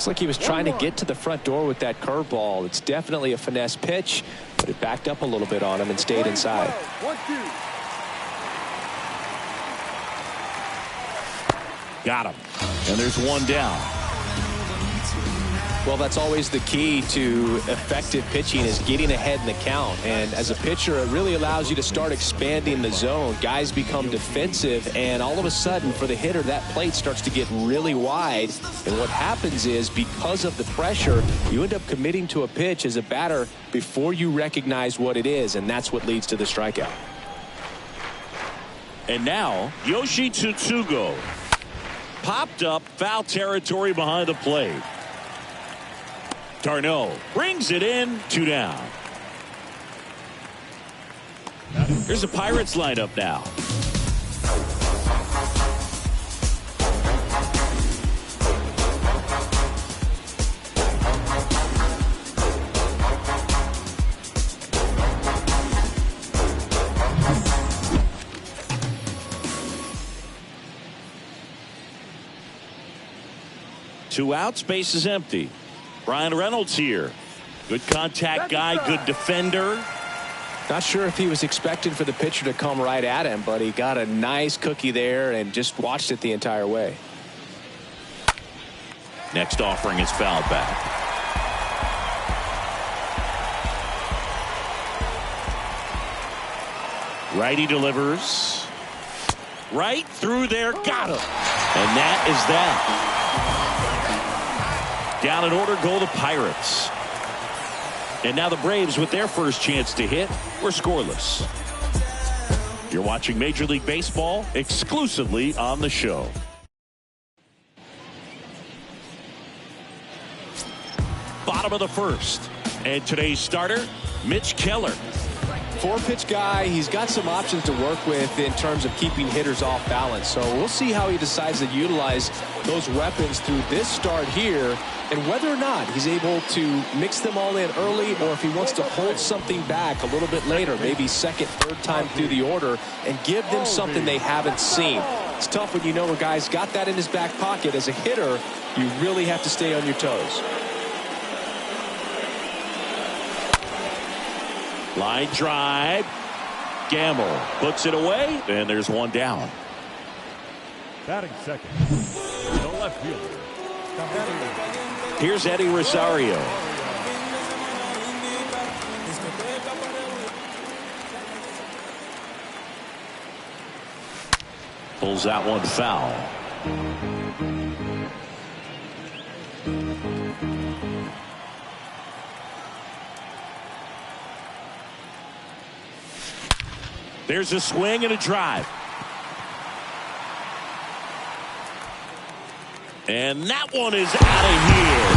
Looks like he was trying to get to the front door with that curveball. It's definitely a finesse pitch, but it backed up a little bit on him and stayed inside. Got him. And there's one down. Well, that's always the key to effective pitching, is getting ahead in the count. And as a pitcher, it really allows you to start expanding the zone. Guys become defensive, and all of a sudden, for the hitter, that plate starts to get really wide. And what happens is, because of the pressure, you end up committing to a pitch as a batter before you recognize what it is, and that's what leads to the strikeout. And now, Yoshi Tsutsugo. Popped up, foul territory behind the plate. Darno brings it in, 2 down. Here's the Pirates lineup now. Two outs, base is empty. Brian Reynolds here. Good contact guy, good defender. Not sure if he was expecting for the pitcher to come right at him, but he got a nice cookie there and just watched it the entire way. Next offering is fouled back. Righty delivers. Right through there, got him. And that is that. Down in order go the Pirates. And now the Braves, with their first chance to hit, were scoreless. You're watching Major League Baseball exclusively on the show. Bottom of the first. And today's starter, Mitch Keller. 4-pitch guy. He's got some options to work with in terms of keeping hitters off balance. So we'll see how he decides to utilize those weapons through this start here, and whether or not he's able to mix them all in early, or if he wants to hold something back a little bit later, maybe second, third time through the order, and give them something they haven't seen. It's tough when you know a guy's got that in his back pocket. As a hitter, you really have to stay on your toes. Line drive. Gamble puts it away, and there's one down. Batting second, the left fielder. Here's Eddie Rosario. Pulls that one foul. There's a swing and a drive. And that one is out of here.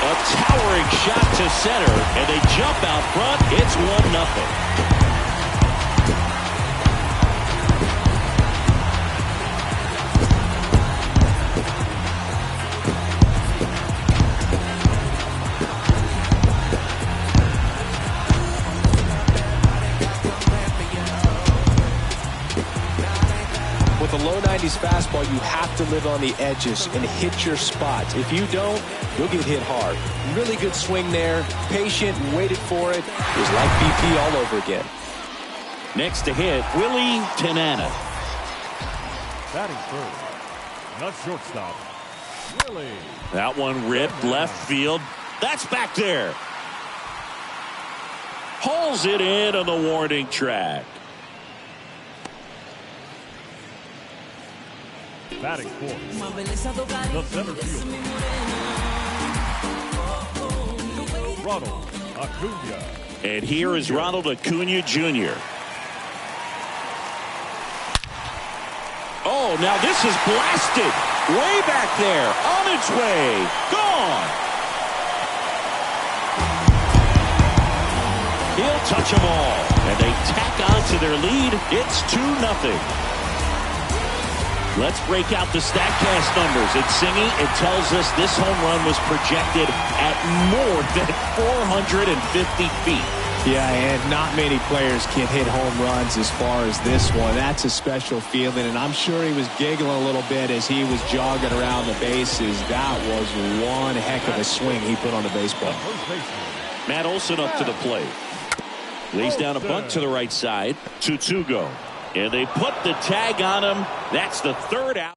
A towering shot to center, and they jump out front. It's 1-0. With a low 90s fastball, you have to live on the edges and hit your spots. If you don't, you'll get hit hard. Really good swing there. Patient, waited for it. It was like BP all over again. Next to hit, Willie Tanana. Batting third, not shortstop, Willie. That one ripped left field. That's back there. Hauls it in on the warning track. Batting fourth, the center fielder, Ronald Acuna. And here is Ronald Acuna Jr. Oh, now this is blasted. Way back there. On its way. Gone. He'll touch them all. And they tack on to their lead. It's 2-0. Let's break out the StatCast numbers. It's Singy. It tells us this home run was projected at more than 450 feet. Yeah, and not many players can hit home runs as far as this one. That's a special feeling, and I'm sure he was giggling a little bit as he was jogging around the bases. That was one heck of a swing he put on the baseball. Matt Olson up to the plate. Lays down a bunt to the right side. 2-2 go. And they put the tag on him. That's the third out.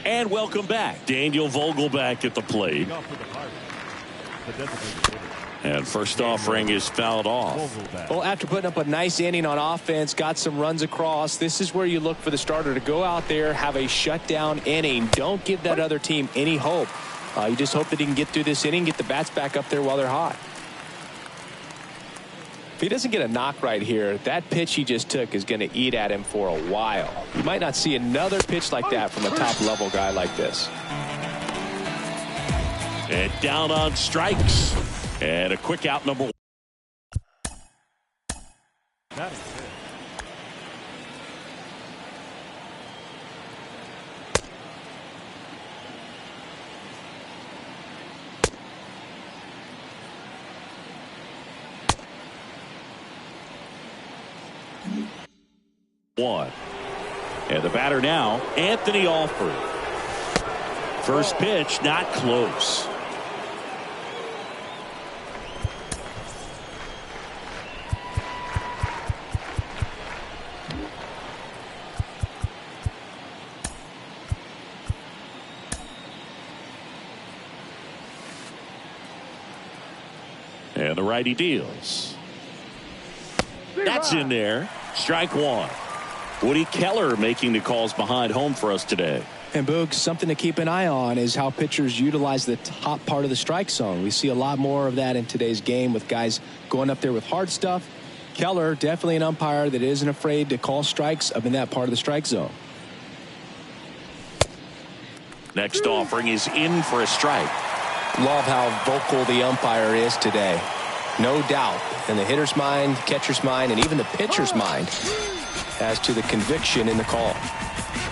And welcome back. Daniel Vogelback at the plate. And first offering is fouled off. Well, after putting up a nice inning on offense, got some runs across, this is where you look for the starter to go out there, have a shutdown inning. Don't give that other team any hope. You just hope that he can get through this inning, get the bats back up there while they're hot. If he doesn't get a knock right here, that pitch he just took is going to eat at him for a while. You might not see another pitch like that from a top-level guy like this. And down on strikes. And a quick out, number 1. That is it. One. And the batter now, Anthony Alford. First pitch, not close. And the righty deals. That's in there. Strike one. Woody Keller making the calls behind home for us today. And Boog, something to keep an eye on is how pitchers utilize the top part of the strike zone. We see a lot more of that in today's game with guys going up there with hard stuff. Keller, definitely an umpire that isn't afraid to call strikes up in that part of the strike zone. Next offering is in for a strike. Love how vocal the umpire is today. No doubt in the hitter's mind, catcher's mind, and even the pitcher's mind as to the conviction in the call.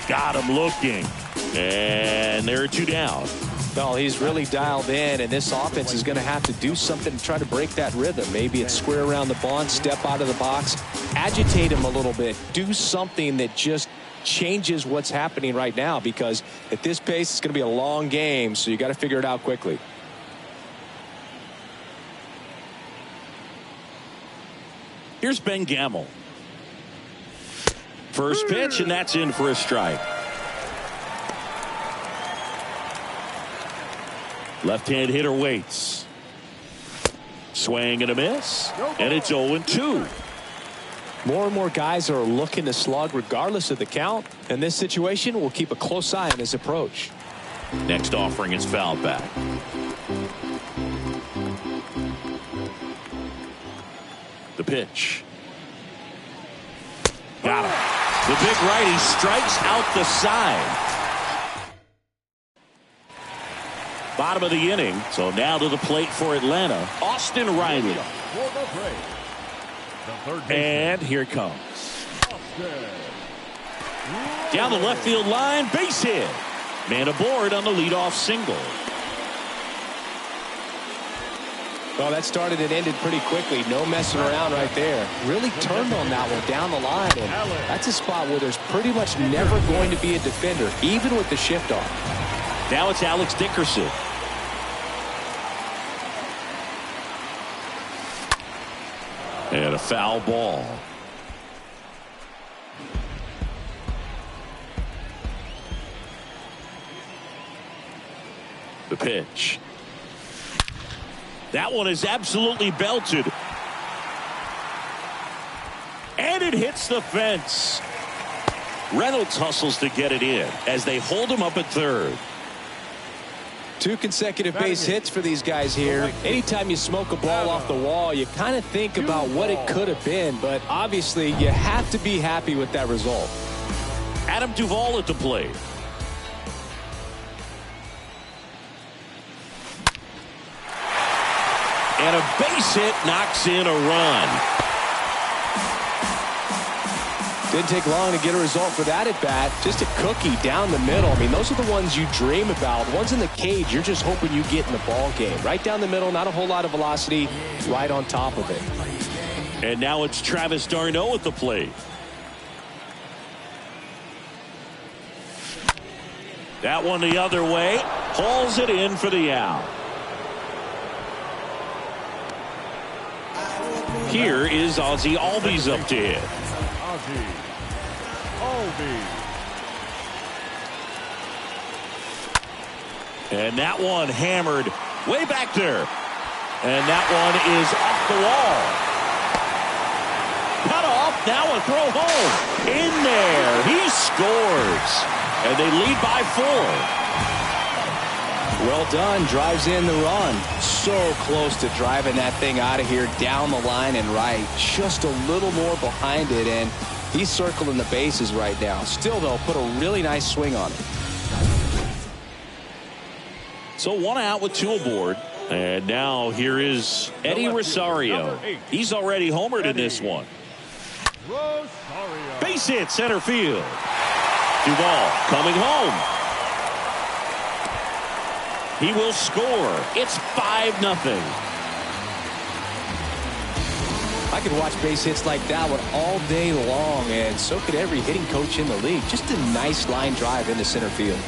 Got him looking. And there are 2 down. Well, he's really dialed in, and this offense is going to have to do something to try to break that rhythm. Maybe it's square around the bunt, step out of the box, agitate him a little bit, do something that just changes what's happening right now, because at this pace it's going to be a long game, so you got to figure it out quickly. Here's Ben Gamel. First pitch, and that's in for a strike. Left-hand hitter waits. Swing and a miss, and it's 0-2. More and more guys are looking to slug regardless of the count. In this situation, we'll keep a close eye on his approach. Next offering is fouled back. The pitch. Got him. The big righty strikes out the side. Bottom of the inning. So now to the plate for Atlanta, Austin Riley. And here it comes. Down the left field line, base hit. Man aboard on the leadoff single. Well, that started and ended pretty quickly. No messing around right there. Really turned on that one down the line. And that's a spot where there's pretty much never going to be a defender, even with the shift off. Now it's Alex Dickerson. And a foul ball. The pitch. That one is absolutely belted. And it hits the fence. Reynolds hustles to get it in as they hold him up at third. 2 consecutive base hits for these guys here. Anytime you smoke a ball off the wall, you kind of think about what it could have been, but obviously you have to be happy with that result. Adam Duvall at the plate. And a base hit knocks in a run. Didn't take long to get a result for that at bat. Just a cookie down the middle. I mean, those are the ones you dream about. Ones in the cage, you're just hoping you get in the ball game. Right down the middle, not a whole lot of velocity, right on top of it. And now it's Travis d'Arnaud at the plate. That one the other way. Hauls it in for the out. Here is Ozzie Albies up to hit. And that one hammered way back there. And that one is off the wall. Cut off. Now a throw home. In there. He scores. And they lead by 4. Well done. Drives in the run. So close to driving that thing out of here down the line and right. Just a little more behind it, and he's circling the bases right now. Still, though, put a really nice swing on it. So 1 out with 2 aboard. And now here is Eddie Rosario. He's already homered in this one. Base hit center field. Duvall coming home. He will score. It's 5-0. I could watch base hits like that one all day long, and so could every hitting coach in the league. Just a nice line drive into center field.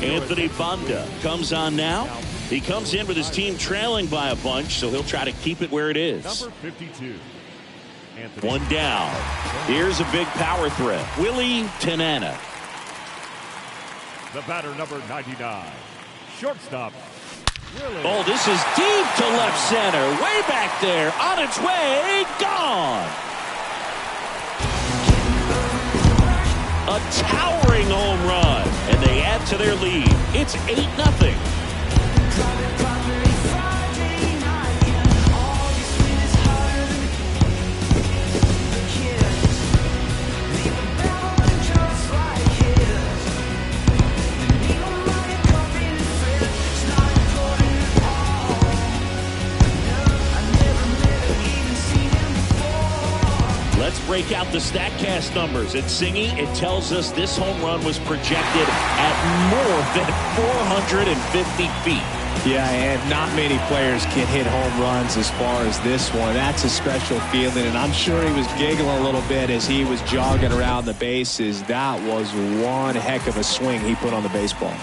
Anthony Banda comes on now. He comes in with his team trailing by a bunch, so he'll try to keep it where it is. Number 52. One down. Here's a big power threat. Willie Tanana. The batter, number 99. Shortstop. Willie. Oh, this is deep to left center. Way back there. On its way. Gone. A towering home run. And they add to their lead. It's 8-0. Let's break out the StatCast numbers. At Singy, it tells us this home run was projected at more than 450 feet. Yeah, and not many players can hit home runs as far as this one. That's a special feeling, and I'm sure he was giggling a little bit as he was jogging around the bases. That was one heck of a swing he put on the baseball.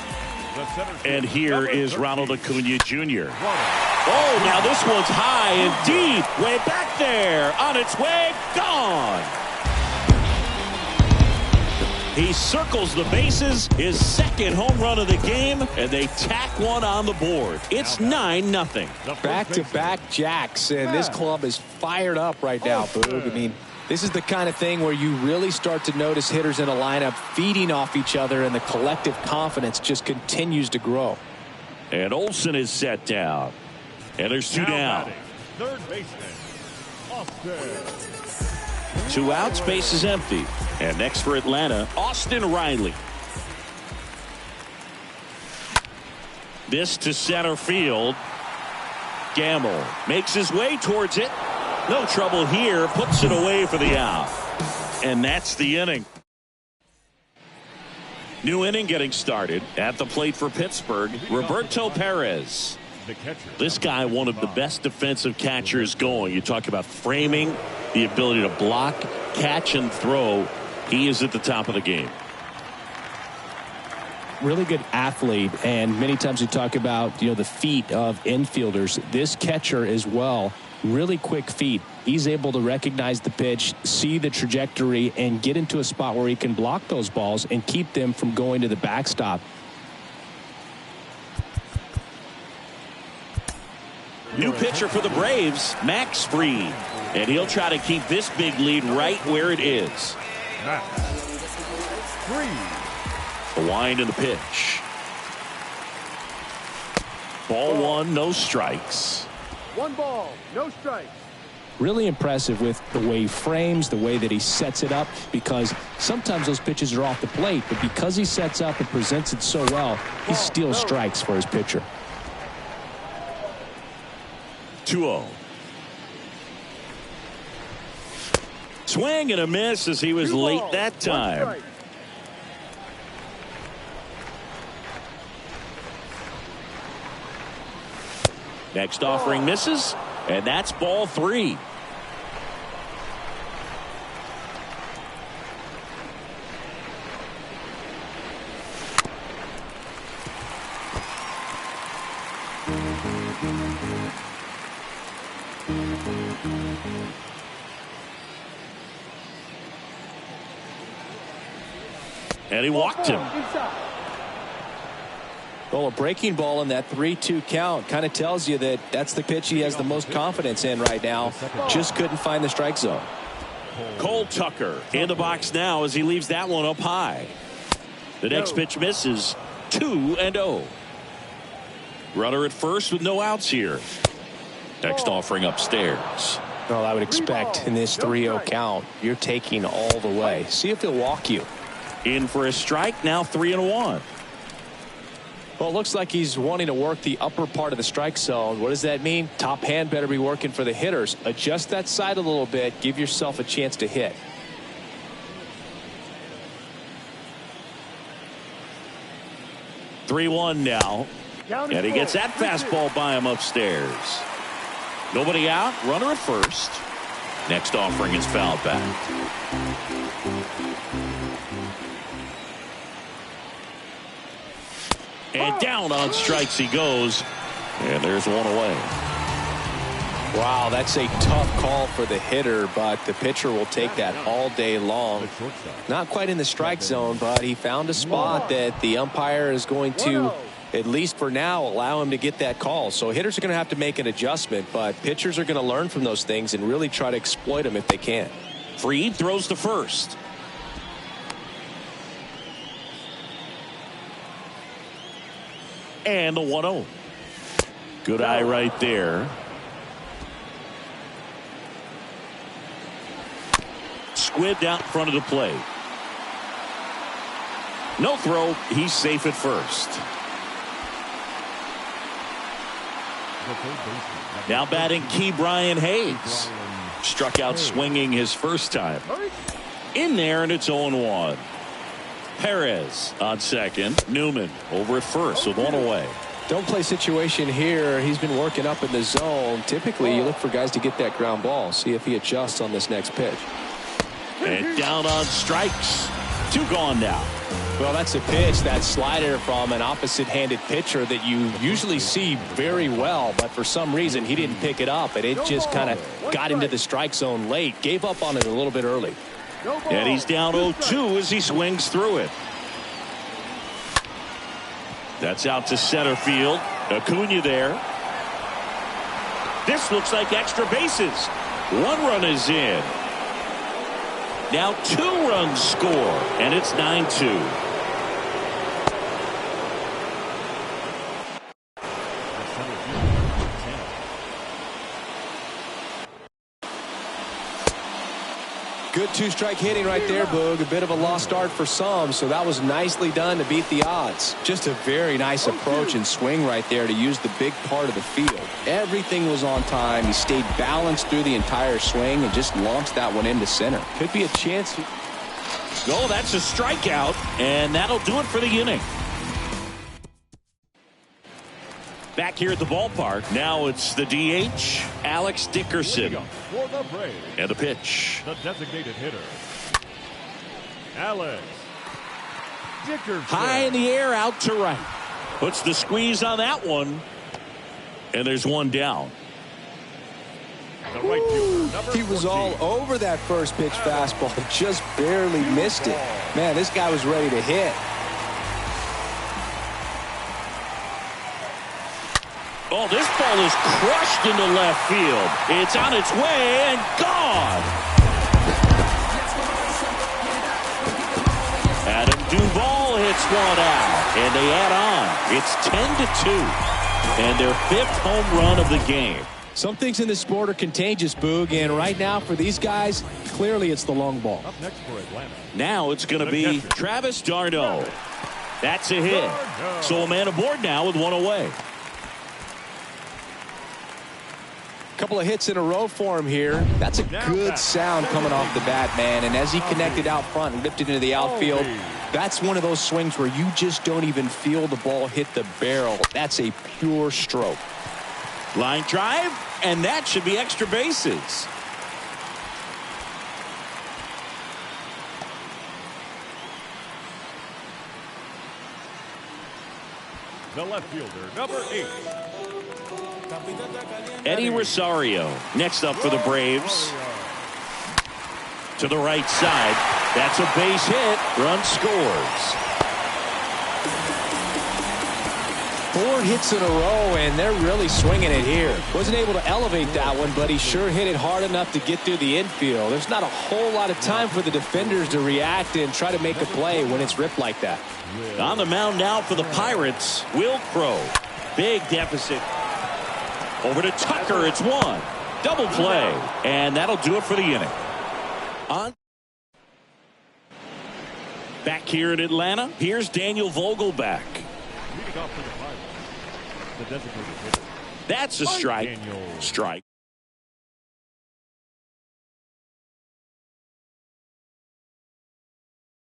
And here is Ronald Acuna Jr. Oh, now this one's high and deep. Way back there. On its way. Gone. He circles the bases. His second home run of the game. And they tack one on the board. It's 9-0. Back-to-back jacks. And this club is fired up right now, Boog. I mean, this is the kind of thing where you really start to notice hitters in a lineup feeding off each other, and the collective confidence just continues to grow. And Olsen is set down. And there's 2 down. Third baseman. Austin. 2 outs, base is empty. And next for Atlanta, Austin Riley. This to center field. Gamble makes his way towards it. No trouble here. Puts it away for the out. And that's the inning. New inning getting started. At the plate for Pittsburgh, Roberto Perez. This guy, one of the best defensive catchers going. You talk about framing, the ability to block, catch, and throw. He is at the top of the game. Really good athlete, and many times we talk about, the feet of infielders. This catcher as well, really quick feet. He's able to recognize the pitch, see the trajectory, and get into a spot where he can block those balls and keep them from going to the backstop. New pitcher for the Braves, Max Fried. And he'll try to keep this big lead right where it is. Max Fried. The wind and the pitch. Ball 1, no strikes. 1 ball, no strikes. Really impressive with the way he frames, the way that he sets it up, because sometimes those pitches are off the plate, but because he sets up and presents it so well, he steals strikes for his pitcher. 2-0. Swing and a miss as he was late that time. Next offering misses, and that's ball 3. And he walked him. Well, a breaking ball in that 3-2 count kind of tells you that that's the pitch he has the most confidence in right now. Just couldn't find the strike zone. Cole Tucker in the box now as he leaves that one up high. The next pitch misses. 2-0. Runner at first with no outs here. Next offering upstairs. Well, I would expect in this 3-0 count, you're taking all the way. See if he'll walk you. In for a strike, now 3-1. Well, it looks like he's wanting to work the upper part of the strike zone. What does that mean? Top hand better be working for the hitters. Adjust that side a little bit. Give yourself a chance to hit. Three-1 now. And he gets that fastball by him upstairs. Nobody out. Runner at first. Next offering is fouled back. And down on strikes he goes. And there's one away. Wow, that's a tough call for the hitter, but the pitcher will take that all day long. Not quite in the strike zone, but he found a spot that the umpire is going to, at least for now, allow him to get that call. So hitters are going to have to make an adjustment, but pitchers are going to learn from those things and really try to exploit them if they can. Fried throws to first. And the 1-0. Good eye right there. Squibbed out in front of the plate. No throw. He's safe at first. Now batting Key Brian Hayes. Struck out swinging his first time. In there, and it's 0-1. Perez on second. Newman over at first with one away. Don't play situation here. He's been working up in the zone. Typically, you look for guys to get that ground ball. See if he adjusts on this next pitch. And down on strikes. 2 gone now. Well, that's a pitch, that slider from an opposite-handed pitcher that you usually see very well, but for some reason he didn't pick it up, and it just kind of got into the strike zone late. Gave up on it a little bit early. And he's down 0-2 as he swings through it. That's out to center field. Acuna there. This looks like extra bases. 1 run is in. Now 2 runs score, and it's 9-2. Good 2-strike hitting right there, Boog. A bit of a lost start for some, so that was nicely done to beat the odds. Just a very nice approach and swing right there to use the big part of the field. Everything was on time. He stayed balanced through the entire swing and just launched that one into center. Could be a chance. No, that's a strikeout, and that'll do it for the inning. Back here at the ballpark, now it's the DH, Alex Dickerson. And the pitch. The designated hitter, Alex Dickerson. High in the air, out to right. Puts the squeeze on that one. And there's one down. The right fielder, He was all over that first pitch fastball. Just barely missed it. Man, this guy was ready to hit. Oh, this ball is crushed into left field. It's on its way and gone. Adam Duvall hits one out, and they add on. It's 10-2, and their 5th home run of the game. Some things in this sport are contagious, Boog, and right now for these guys, clearly it's the long ball. Up next for Atlanta. Now it's going to be Travis d'Arnaud. That's a hit. So a man aboard now with one away. Couple of hits in a row for him here. That's a good sound coming off the bat, man. And as he connected out front and lifted into the outfield, that's one of those swings where you just don't even feel the ball hit the barrel. That's a pure stroke. Line drive, and that should be extra bases. The left fielder, number 8. Eddie Rosario next up for the Braves. To the right side. That's a base hit. Run scores. 4 hits in a row, and they're really swinging it here. Wasn't able to elevate that one, but he sure hit it hard enough to get through the infield. There's not a whole lot of time for the defenders to react and try to make a play when it's ripped like that. On the mound now for the Pirates, Will Crow. Big deficit. Over to Tucker. It's 1. Double play. And that'll do it for the inning. On. Back here in Atlanta, here's Daniel Vogelback. Leading off for the Pirates, the designated hitter. That's a strike. Daniel. Strike.